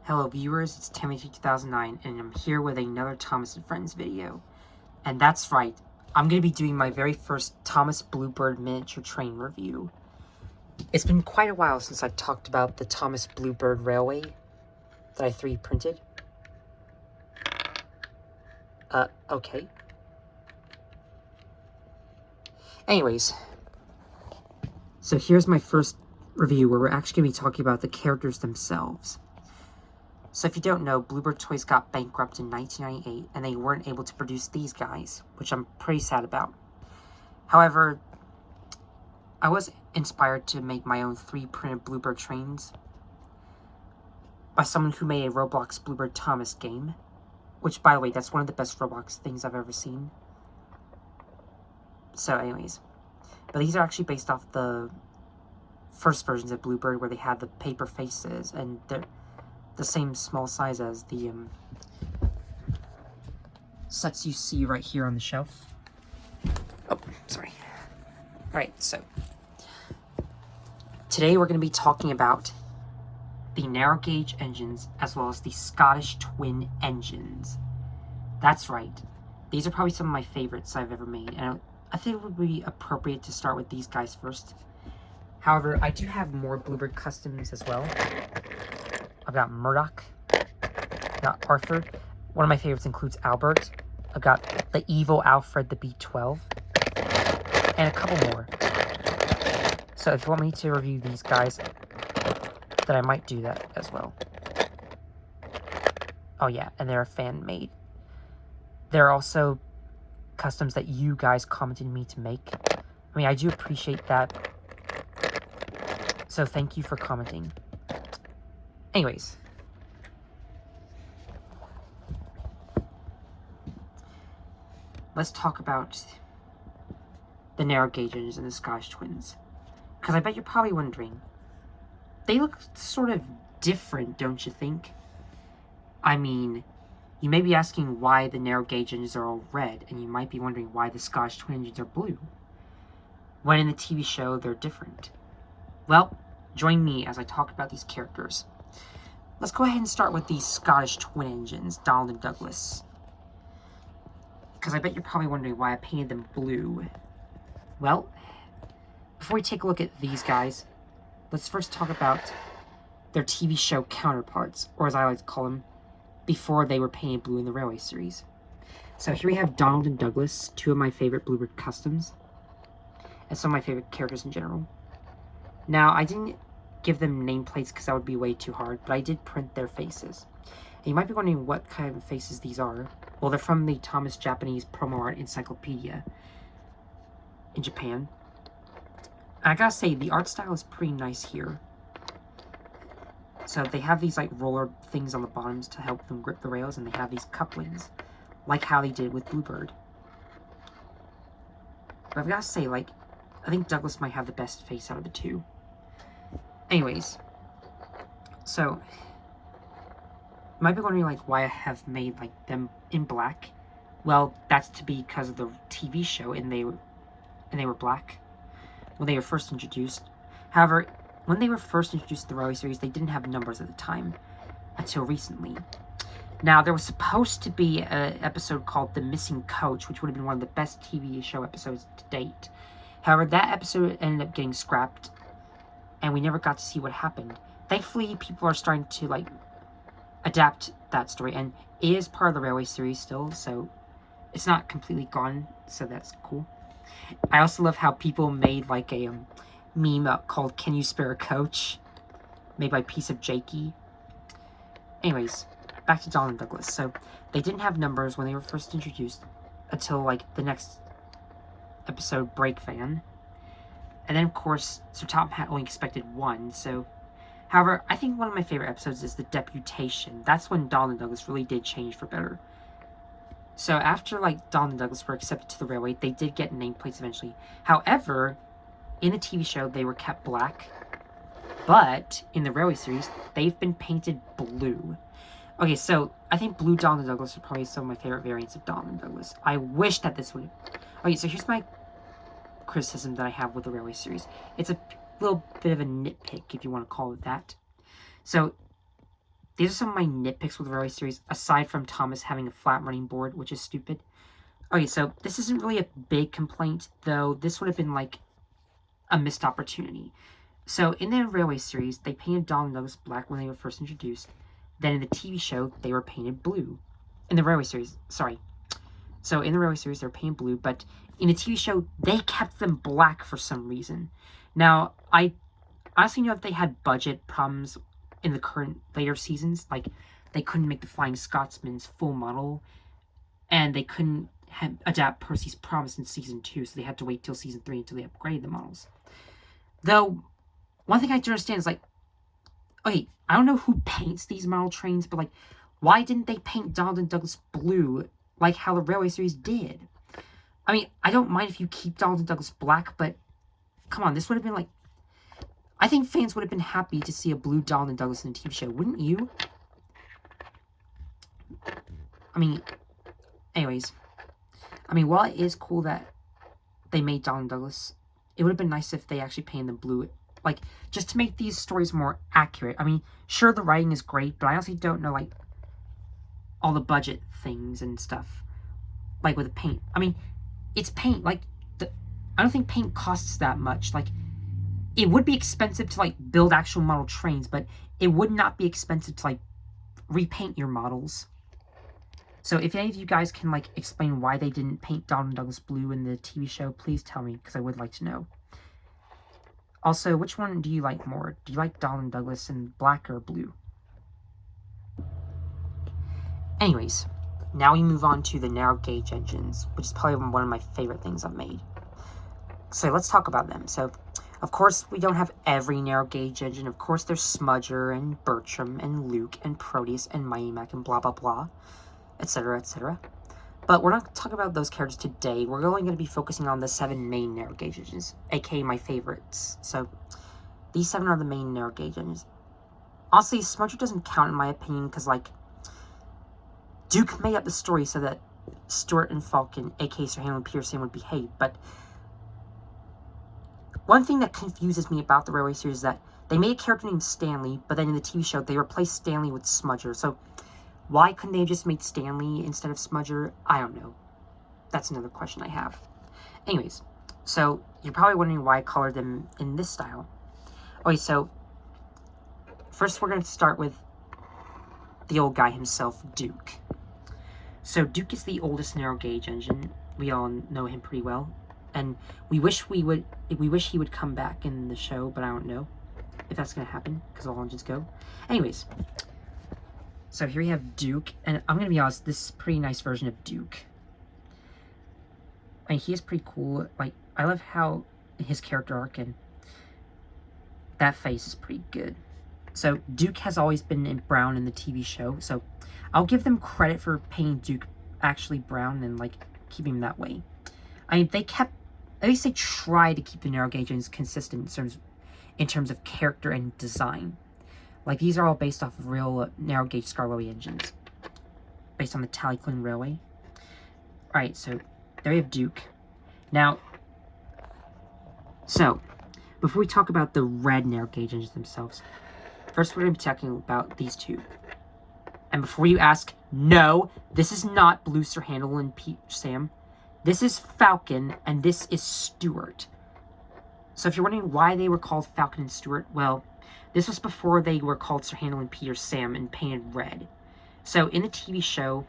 Hello viewers, it's Timothy2009 and I'm here with another Thomas and Friends video. And that's right, I'm going to be doing my very first Thomas Bluebird miniature train review. It's been quite a while since I talked about the Thomas Bluebird Railway that I 3D printed. Okay. Anyways, so here's my first review where we're actually going to be talking about the characters themselves. So if you don't know, Bluebird Toys got bankrupt in 1998, and they weren't able to produce these guys, which I'm pretty sad about. However, I was inspired to make my own 3D-printed Bluebird trains by someone who made a Roblox Bluebird Thomas game, which, by the way, that's one of the best Roblox things I've ever seen. So anyways, but these are actually based off the first versions of Bluebird where they had the paper faces, and they're the same small size as the sets you see right here on the shelf. Oh, sorry. Alright, so today we're going to be talking about the narrow gauge engines as well as the Scottish twin engines. That's right. These are probably some of my favorites I've ever made, and I think it would be appropriate to start with these guys first. However, I do have more Bluebird customs as well. I've got Murdoch, I've got Arthur. One of my favorites includes Albert. I've got the evil Alfred the B-12, and a couple more. So if you want me to review these guys, then I might do that as well. Oh yeah, and they're fan-made. There are also customs that you guys commented me to make. I mean, I do appreciate that. So thank you for commenting. Anyways, let's talk about the narrow gauge engines and the Scottish twins. Because I bet you're probably wondering, they look sort of different, don't you think? I mean, you may be asking why the narrow gauge engines are all red, and you might be wondering why the Scottish twin engines are blue, when in the TV show they're different. Well, join me as I talk about these characters. Let's go ahead and start with these Scottish twin engines, Donald and Douglas. Because I bet you're probably wondering why I painted them blue. Well, before we take a look at these guys, let's first talk about their TV show counterparts, or as I like to call them, before they were painted blue in the Railway series. So here we have Donald and Douglas, two of my favorite Bluebird customs, and some of my favorite characters in general. Now, I didn't give them nameplates because that would be way too hard, but I did print their faces. And you might be wondering what kind of faces these are. Well, they're from the Thomas Japanese Promo Art Encyclopedia in Japan. And I gotta say, the art style is pretty nice here. So they have these like roller things on the bottoms to help them grip the rails, and they have these couplings, like how they did with Bluebird. But I've gotta say, like, I think Douglas might have the best face out of the two. Anyways, so you might be wondering like why I have made like them in black. Well, that's to be because of the TV show, and they were black when they were first introduced. However, when they were first introduced to the Railway series, they didn't have numbers at the time until recently. Now, there was supposed to be an episode called The Missing Coach, which would have been one of the best TV show episodes to date. However, that episode ended up getting scrapped, and we never got to see what happened. Thankfully, people are starting to, like, adapt that story, and it is part of the Railway series still, so it's not completely gone, so that's cool. I also love how people made, like, a meme called Can You Spare a Coach? Made by Piece of Jakey. Anyways, back to Donald and Douglas. So, they didn't have numbers when they were first introduced until, like, the next episode, Break Van. And then, of course, Sir Topham Hatt only expected one, so... However, I think one of my favorite episodes is the Deputation. That's when Donald and Douglas really did change for better. So after, like, Donald and Douglas were accepted to the Railway, they did get nameplates eventually. However, in the TV show, they were kept black. But, in the Railway series, they've been painted blue. Okay, so, I think blue Donald and Douglas are probably some of my favorite variants of Donald and Douglas. I wish that this would... Okay, so here's my criticism that I have with the Railway series. It's a little bit of a nitpick, if you want to call it that. So, these are some of my nitpicks with the Railway Series, aside from Thomas having a flat running board, which is stupid. Okay, so this isn't really a big complaint, though this would have been like a missed opportunity. So in the Railway Series, they painted Donald and Douglas black when they were first introduced. Then in the TV show, they were painted blue. In the Railway Series, sorry. So in the Railway Series, they were painted blue, but in the TV show, they kept them black for some reason. Now, I honestly know if they had budget problems in the current later seasons, like they couldn't make the Flying Scotsman's full model, and they couldn't adapt Percy's Promise in season 2, so they had to wait till season 3 until they upgraded the models. Though, one thing I don't understand is like, okay, I don't know who paints these model trains, but like, why didn't they paint Donald and Douglas blue like how the Railway Series did? I mean, I don't mind if you keep Donald and Douglas black, but come on, this would have been like, I think fans would have been happy to see a blue Donald and Douglas in a TV show, wouldn't you? I mean, anyways, I mean, while it is cool that they made Donald and Douglas, it would have been nice if they actually painted them blue, like, just to make these stories more accurate. I mean, sure, the writing is great, but I honestly don't know, like, all the budget things and stuff, like with the paint. I mean, it's paint, like, I don't think paint costs that much. Like, it would be expensive to, like, build actual model trains, but it would not be expensive to, like, repaint your models. So if any of you guys can, like, explain why they didn't paint Donald and Douglas blue in the TV show, please tell me, because I would like to know. Also, which one do you like more? Do you like Donald and Douglas in black or blue? Anyways, now we move on to the narrow gauge engines, which is probably one of my favorite things I've made. So let's talk about them. So, of course, we don't have every narrow gauge engine. Of course, there's Smudger and Bertram and Luke and Proteus and Mighty Mac and blah, blah, blah, etc., etc. But we're not going to talk about those characters today. We're only going to be focusing on the 7 main narrow gauge engines, aka my favorites. So, these 7 are the main narrow gauge engines. Honestly, Smudger doesn't count in my opinion, because, like, Duke made up the story so that Stuart and Falcon, aka Sir Hamlin and Peter Sam, would behave, but one thing that confuses me about the Railway Series is that they made a character named Stanley, but then in the TV show, they replaced Stanley with Smudger. So, why couldn't they have just made Stanley instead of Smudger? I don't know. That's another question I have. Anyways, so you're probably wondering why I colored them in this style. Okay, so first we're going to start with the old guy himself, Duke. So Duke is the oldest narrow gauge engine. We all know him pretty well, and we wish he would come back in the show, but I don't know if that's going to happen because all engines go. Anyways, so here we have Duke, and I'm going to be honest, this is a pretty nice version of Duke. I mean, he is pretty cool. Like, I love how his character arc and that face is pretty good. So, Duke has always been in brown in the TV show, so I'll give them credit for painting Duke actually brown and, like, keeping him that way. I mean, at least they tried to keep the narrow gauge engines consistent in terms of character and design. Like, these are all based off of real narrow gauge Skarloey engines, based on the Tallyclin Railway. Alright, so there you have Duke. Now, so, before we talk about the red narrow gauge engines themselves, first we're going to be talking about these two. And before you ask, no, this is not Blue Sir Handel and Pete Sam. This is Falcon, and this is Stuart. So if you're wondering why they were called Falcon and Stuart, well, this was before they were called Sir Handel and Peter Sam and painted red. So in the TV show,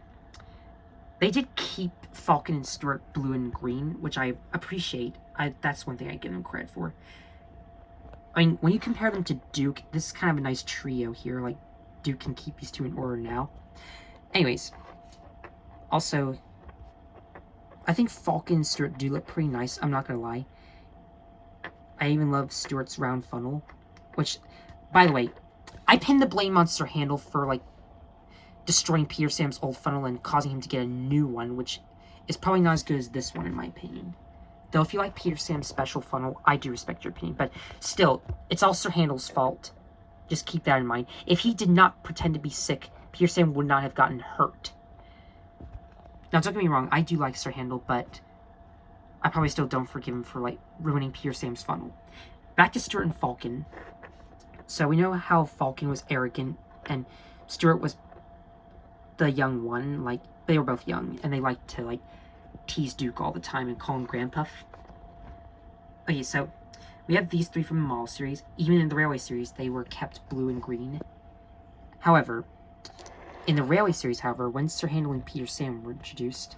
they did keep Falcon and Stuart blue and green, which I appreciate. That's one thing I give them credit for. I mean, when you compare them to Duke, this is kind of a nice trio here. Like, Duke can keep these two in order now. Anyways, also, I think Falcon and Stuart do look pretty nice, I'm not gonna lie. I even love Stuart's round funnel, which, by the way, I pinned the blame on Sir Handel for, like, destroying Peter Sam's old funnel and causing him to get a new one, which is probably not as good as this one, in my opinion. Though, if you like Peter Sam's special funnel, I do respect your opinion. But still, it's all Sir Handel's fault. Just keep that in mind. If he did not pretend to be sick, Peter Sam would not have gotten hurt. Now, don't get me wrong, I do like Sir Handel, but I probably still don't forgive him for, like, ruining Peter Sam's funnel. Back to Stuart and Falcon. So, we know how Falcon was arrogant and Stuart was the young one. Like, they were both young, and they liked to, like, tease Duke all the time and call him Grandpuff. Okay, so we have these three from the Mall series. Even in the Railway series, they were kept blue and green. However, in the Railway series, however, when Sir Handel and Peter Sam were introduced,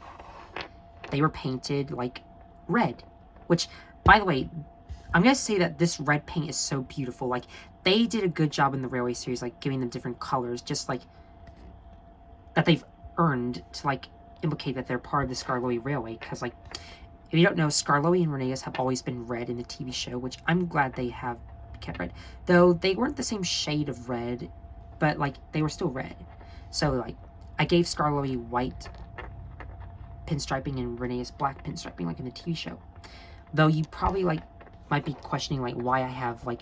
they were painted, like, red. Which, by the way, I'm going to say that this red paint is so beautiful. Like, they did a good job in the Railway series, like, giving them different colors, just, like, that they've earned to, like, implicate that they're part of the Skarloey Railway. Because, like, if you don't know, Skarloey and Rhaenyra have always been red in the TV show, which I'm glad they have kept red. Though, they weren't the same shade of red, but, like, they were still red. So, like, I gave Skarloey white pinstriping and Rhaenyra's black pinstriping, like, in the TV show. Though, you probably, like, might be questioning, like, why I have, like,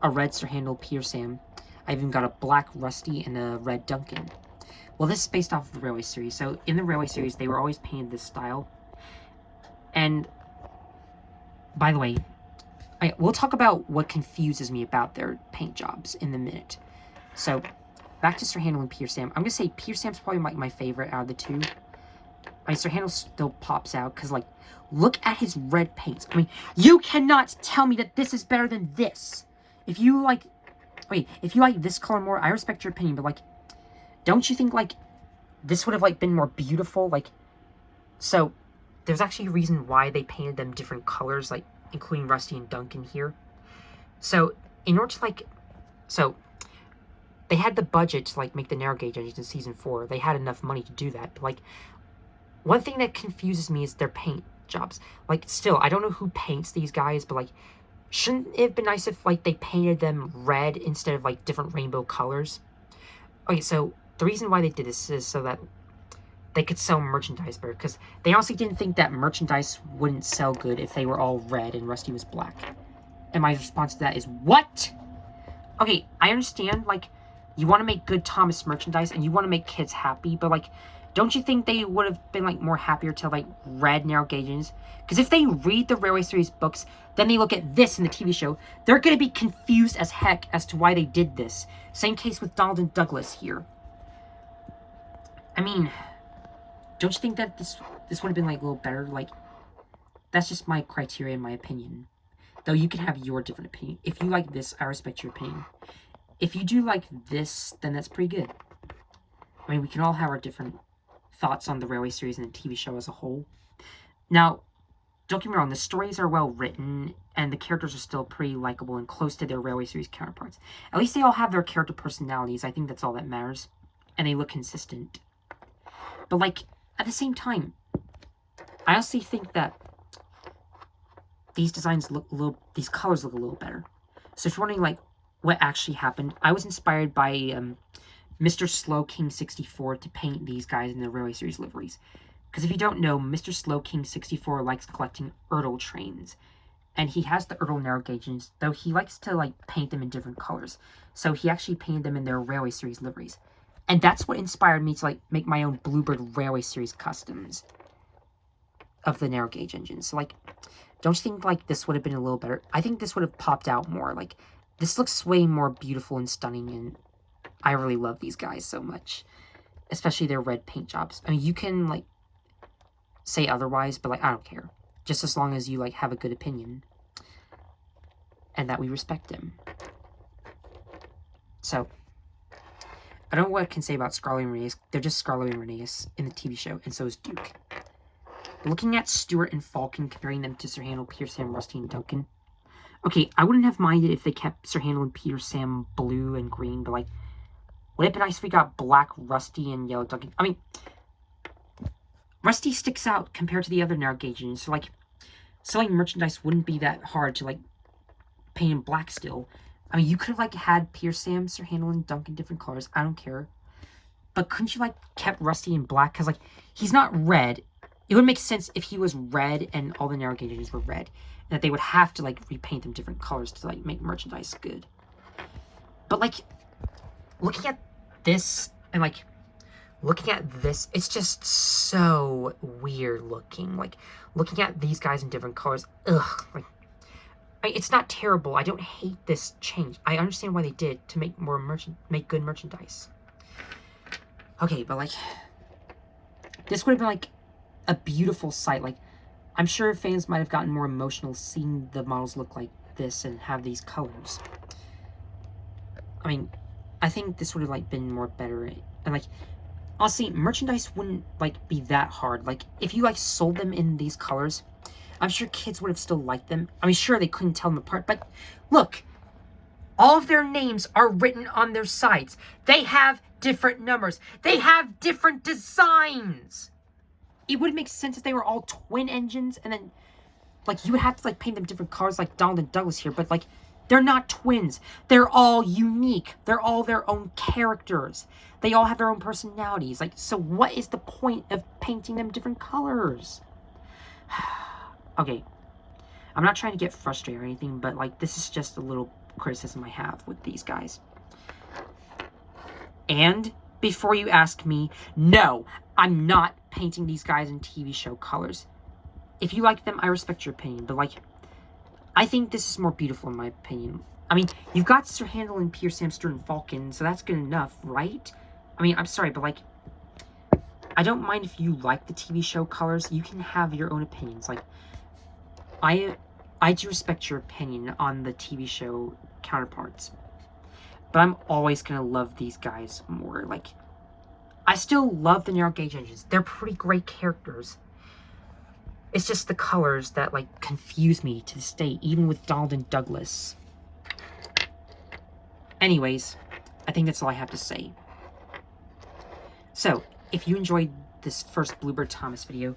a red Sir Handel Peter Sam. I even got a black Rusty and a red Duncan. Well, this is based off of the Railway series. So, in the Railway series, they were always painted this style. And, by the way, we'll talk about what confuses me about their paint jobs in a minute. So, back to Sir Handel and Peter Sam. I'm going to say Peter Sam's probably my favorite out of the two. I mean, Sir Handel still pops out because, like, look at his red paints. I mean, you cannot tell me that this is better than this. If you like this color more, I respect your opinion, but, like, don't you think, like, this would have, like, been more beautiful? Like, so, there's actually a reason why they painted them different colors, like, including Rusty and Duncan here. So, in order to, like, they had the budget to, like, make the narrow gauge engines in Season 4. They had enough money to do that, but, like, one thing that confuses me is their paint jobs. Like, still, I don't know who paints these guys, but, like, shouldn't it have been nice if, like, they painted them red instead of, like, different rainbow colors? Okay, so the reason why they did this is so that they could sell merchandise better, because they honestly didn't think that merchandise wouldn't sell good if they were all red and Rusty was black. And my response to that is, what? Okay, I understand, like, you want to make good Thomas merchandise and you want to make kids happy, but, like, don't you think they would have been, like, more happier to, like, red narrow gauges? Because if they read the Railway series books, then they look at this in the TV show, they're going to be confused as heck as to why they did this. Same case with Donald and Douglas here. I mean, don't you think that this would have been, like, a little better? Like, that's just my criteria and my opinion. Though you can have your different opinion. If you like this, I respect your opinion. If you do like this, then that's pretty good. I mean, we can all have our different thoughts on the Railway series and the TV show as a whole. Now, don't get me wrong, the stories are well written, and the characters are still pretty likable and close to their Railway series counterparts. At least they all have their character personalities. I think that's all that matters. And they look consistent. But, like, at the same time, I honestly think that these designs look a little, these colors look a little better. So if you're wondering, like, what actually happened, I was inspired by Mr. Slow King 64 to paint these guys in the Railway series liveries. Because if you don't know, Mr. Slow King 64 likes collecting Ertl trains. And he has the Ertl narrow gauges, though he likes to, like, paint them in different colors. So he actually painted them in their Railway series liveries. And that's what inspired me to, like, make my own Bluebird Railway series customs of the narrow gauge engines. So, like, don't you think, like, this would have been a little better? I think this would have popped out more. Like, this looks way more beautiful and stunning, and I really love these guys so much. Especially their red paint jobs. I mean, you can, like, say otherwise, but, like, I don't care. Just as long as you, like, have a good opinion. And that we respect them. So, I don't know what I can say about Scarlet and Rhaenys. They're just Scarlet and Rhaenys in the TV show, and so is Duke. Looking at Stuart and Falcon, comparing them to Sir Handel, Peter Sam, Rusty, and Duncan. Okay, I wouldn't have minded if they kept Sir Handel and Peter Sam blue and green, but, like, would it have been nice if we got black Rusty and yellow Duncan? I mean, Rusty sticks out compared to the other narrow gauges, so, like, selling merchandise wouldn't be that hard to, like, paint in black still. I mean, you could have, like, had Peter Sam, Sir Handel, and Duncan different colors. I don't care. But couldn't you, like, kept Rusty in black? Because, like, he's not red. It would make sense if he was red and all the narrow gauges were red. And that they would have to, like, repaint them different colors to, like, make merchandise good. But, like, looking at this and, like, looking at this, it's just so weird looking. Like, looking at these guys in different colors, ugh, like, it's not terrible. I don't hate this change. I understand why they did to make more good merchandise. Okay, but like, this would have been like a beautiful sight. Like, I'm sure fans might have gotten more emotional seeing the models look like this and have these colors. I mean, I think this would have like been more better. And like, honestly, merchandise wouldn't like be that hard. Like, if you like sold them in these colors, I'm sure kids would have still liked them. I mean, sure, they couldn't tell them apart, but look, all of their names are written on their sides. They have different numbers. They have different designs. It would make sense if they were all twin engines, and then, like, you would have to, like, paint them different colors like Donald and Douglas here, but, like, they're not twins. They're all unique. They're all their own characters. They all have their own personalities. Like, so what is the point of painting them different colors? Okay, I'm not trying to get frustrated or anything, but, like, this is just a little criticism I have with these guys. And before you ask me, no, I'm not painting these guys in TV show colors. If you like them, I respect your opinion, but, like, I think this is more beautiful in my opinion. I mean, you've got Sir Handel and Pierce Hamster and Falcon, so that's good enough, right? I mean, I'm sorry, but, like, I don't mind if you like the TV show colors. You can have your own opinions. Like, I do respect your opinion on the TV show counterparts. But I'm always going to love these guys more. Like, I still love the narrow gauge engines. They're pretty great characters. It's just the colors that, like, confuse me to this day, even with Donald and Douglas. Anyways, I think that's all I have to say. So, if you enjoyed this first Bluebird Thomas video,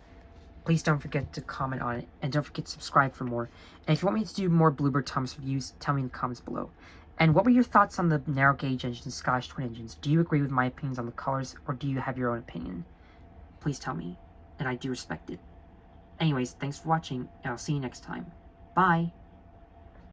please don't forget to comment on it, and don't forget to subscribe for more. And if you want me to do more Bluebird Thomas reviews, tell me in the comments below. And what were your thoughts on the narrow gauge engines and Scottish twin engines? Do you agree with my opinions on the colors, or do you have your own opinion? Please tell me, and I do respect it. Anyways, thanks for watching, and I'll see you next time. Bye!